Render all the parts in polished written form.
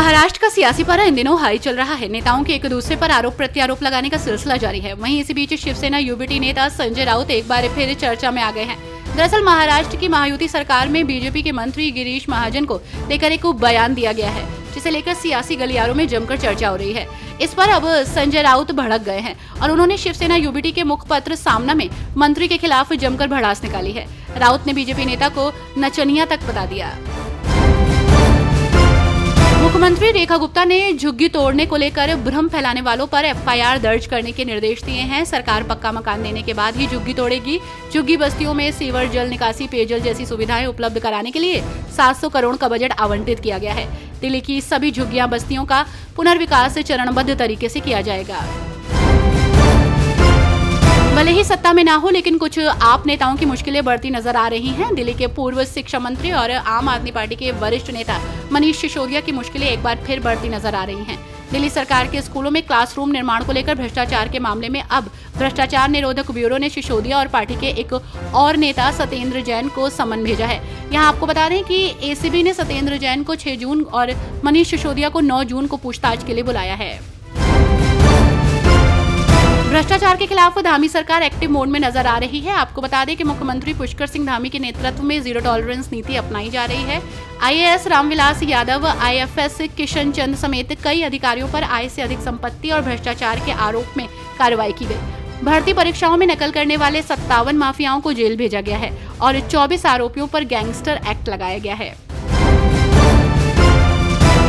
महाराष्ट्र का सियासी पारा इन दिनों हाई चल रहा है। नेताओं के एक दूसरे पर आरोप प्रत्यारोप लगाने का सिलसिला जारी है। वहीं इसी बीच शिवसेना यूबीटी नेता संजय राउत एक बार फिर चर्चा में आ गए हैं। दरअसल महाराष्ट्र की महायुति सरकार में बीजेपी के मंत्री गिरीश महाजन को लेकर एक बयान दिया गया है, जिसे लेकर सियासी गलियारों में जमकर चर्चा हो रही है। इस पर अब संजय राउत भड़क गए हैं और उन्होंने शिवसेना यूबीटी के मुखपत्र सामना में मंत्री के खिलाफ जमकर भड़ास निकाली है। राउत ने बीजेपी नेता को नचनिया तक बता दिया। मुख्यमंत्री रेखा गुप्ता ने झुग्गी तोड़ने को लेकर भ्रम फैलाने वालों पर एफआईआर दर्ज करने के निर्देश दिए हैं। सरकार पक्का मकान देने के बाद ही झुग्गी तोड़ेगी। झुग्गी बस्तियों में सीवर, जल निकासी, पेयजल जैसी सुविधाएं उपलब्ध कराने के लिए 700 करोड़ का बजट आवंटित किया गया है। दिल्ली की सभी झुग्गियां बस्तियों का पुनर्विकास चरणबद्ध तरीके से किया जाएगा। भले ही सत्ता में ना हो, लेकिन कुछ आप नेताओं की मुश्किलें बढ़ती नजर आ रही हैं। दिल्ली के पूर्व शिक्षा मंत्री और आम आदमी पार्टी के वरिष्ठ नेता मनीष सिसोदिया की मुश्किलें एक बार फिर बढ़ती नजर आ रही हैं। दिल्ली सरकार के स्कूलों में क्लासरूम निर्माण को लेकर भ्रष्टाचार के मामले में अब भ्रष्टाचार निरोधक ब्यूरो ने सिसोदिया और पार्टी के एक और नेता सत्येंद्र जैन को समन भेजा है। यहाँ आपको बता दें कि एसीबी ने सत्येंद्र जैन को 6 जून और मनीष सिसोदिया को 9 जून को पूछताछ के लिए बुलाया है। भ्रष्टाचार के खिलाफ धामी सरकार एक्टिव मोड में नजर आ रही है। आपको बता दें कि मुख्यमंत्री पुष्कर सिंह धामी के नेतृत्व में जीरो टॉलरेंस नीति अपनाई जा रही है। आईएएस रामविलास यादव, आईएफएस किशन चंद समेत कई अधिकारियों पर आय से अधिक संपत्ति और भ्रष्टाचार के आरोप में कार्रवाई की गई। भर्ती परीक्षाओं में नकल करने वाले 57 माफियाओं को जेल भेजा गया है और 24 आरोपियों पर गैंगस्टर एक्ट लगाया गया है।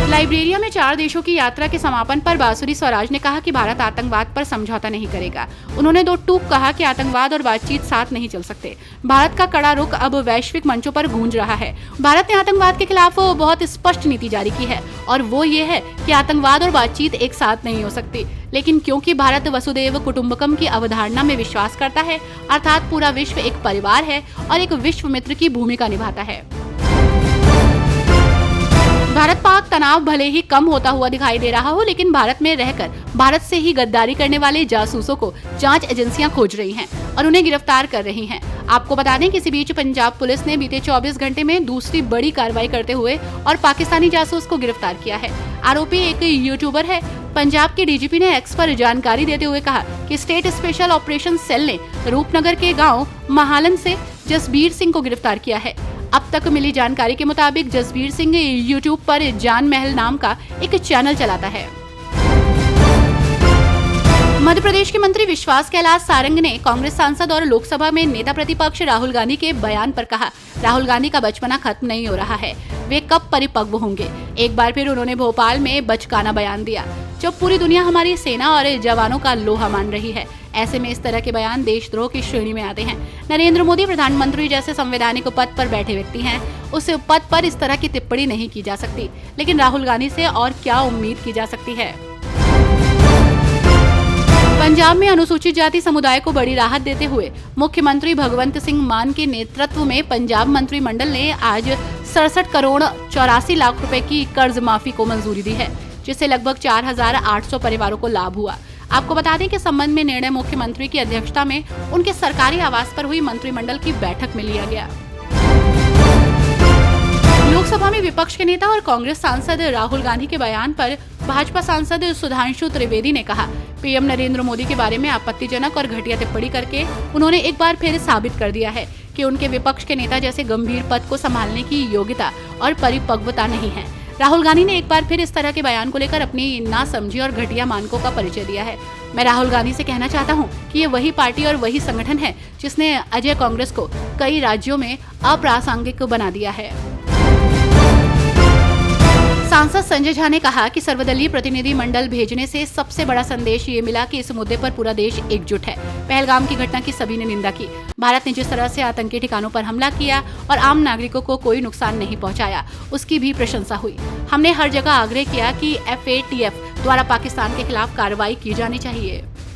लाइब्रेरिया में 4 देशों की यात्रा के समापन पर बांसुरी स्वराज ने कहा कि भारत आतंकवाद पर समझौता नहीं करेगा। उन्होंने 2 टूक कहा कि आतंकवाद और बातचीत साथ नहीं चल सकते। भारत का कड़ा रुख अब वैश्विक मंचों पर गूंज रहा है। भारत ने आतंकवाद के खिलाफ बहुत स्पष्ट नीति जारी की है और वो ये है कि आतंकवाद और बातचीत एक साथ नहीं हो सकती। लेकिन क्योंकि भारत वसुदेव कुटुंबकम की अवधारणा में विश्वास करता है, अर्थात पूरा विश्व एक परिवार है और एक विश्व मित्र की भूमिका निभाता है। भारत पाक तनाव भले ही कम होता हुआ दिखाई दे रहा हो, लेकिन भारत में रहकर भारत से ही गद्दारी करने वाले जासूसों को जांच एजेंसियां खोज रही हैं और उन्हें गिरफ्तार कर रही हैं। आपको बता दें कि इसी बीच पंजाब पुलिस ने बीते 24 घंटे में दूसरी बड़ी कार्रवाई करते हुए और पाकिस्तानी जासूस को गिरफ्तार किया है। आरोपी एक यूट्यूबर है। पंजाब के डीजीपी ने एक्स पर जानकारी देते हुए कहा कि स्टेट स्पेशल ऑपरेशन सेल ने रूपनगर के गाँव महालन से जसबीर सिंह को गिरफ्तार किया है। अब तक मिली जानकारी के मुताबिक जसबीर सिंह यूट्यूब पर जान महल नाम का एक चैनल चलाता है। मध्य प्रदेश के मंत्री विश्वास कैलाश सारंग ने कांग्रेस सांसद और लोकसभा में नेता प्रतिपक्ष राहुल गांधी के बयान पर कहा, राहुल गांधी का बचपना खत्म नहीं हो रहा है, वे कब परिपक्व होंगे। एक बार फिर उन्होंने भोपाल में बचकाना बयान दिया, जब पूरी दुनिया हमारी सेना और जवानों का लोहा मान रही है। ऐसे में इस तरह के बयान देशद्रोह की श्रेणी में आते हैं। नरेंद्र मोदी प्रधानमंत्री जैसे संवैधानिक पद पर बैठे व्यक्ति हैं, उस पद पर इस तरह की टिप्पणी नहीं की जा सकती। लेकिन राहुल गांधी से और क्या उम्मीद की जा सकती है। पंजाब में अनुसूचित जाति समुदाय को बड़ी राहत देते हुए मुख्यमंत्री भगवंत सिंह मान के नेतृत्व में पंजाब मंत्रिमंडल ने आज 67 करोड़ 84 लाख रुपए की कर्ज माफी को मंजूरी दी है, जिससे लगभग 4800 परिवारों को लाभ हुआ। आपको बता दें कि संबंध में निर्णय मुख्यमंत्री की अध्यक्षता में उनके सरकारी आवास पर हुई मंत्रिमंडल की बैठक में लिया गया। लोकसभा में विपक्ष के नेता और कांग्रेस सांसद राहुल गांधी के बयान पर भाजपा सांसद सुधांशु त्रिवेदी ने कहा, पीएम नरेंद्र मोदी के बारे में आपत्तिजनक और घटिया टिप्पणी करके उन्होंने एक बार फिर साबित कर दिया है कि उनके विपक्ष के नेता जैसे गंभीर पद को संभालने की योग्यता और परिपक्वता नहीं है। राहुल गांधी ने एक बार फिर इस तरह के बयान को लेकर अपनी नासमझी और घटिया मानकों का परिचय दिया है। मैं राहुल गांधी से कहना चाहता हूं कि ये वही पार्टी और वही संगठन है जिसने अजय कांग्रेस को कई राज्यों में अप्रासंगिक बना दिया है। सांसद संजय झा ने कहा कि सर्वदलीय प्रतिनिधि मंडल भेजने से सबसे बड़ा संदेश ये मिला कि इस मुद्दे पर पूरा देश एकजुट है। पहलगाम की घटना की सभी ने निंदा की। भारत ने जिस तरह से आतंकी ठिकानों पर हमला किया और आम नागरिकों को कोई नुकसान नहीं पहुंचाया, उसकी भी प्रशंसा हुई। हमने हर जगह आग्रह किया कि FATF द्वारा पाकिस्तान के खिलाफ कार्रवाई की जानी चाहिए।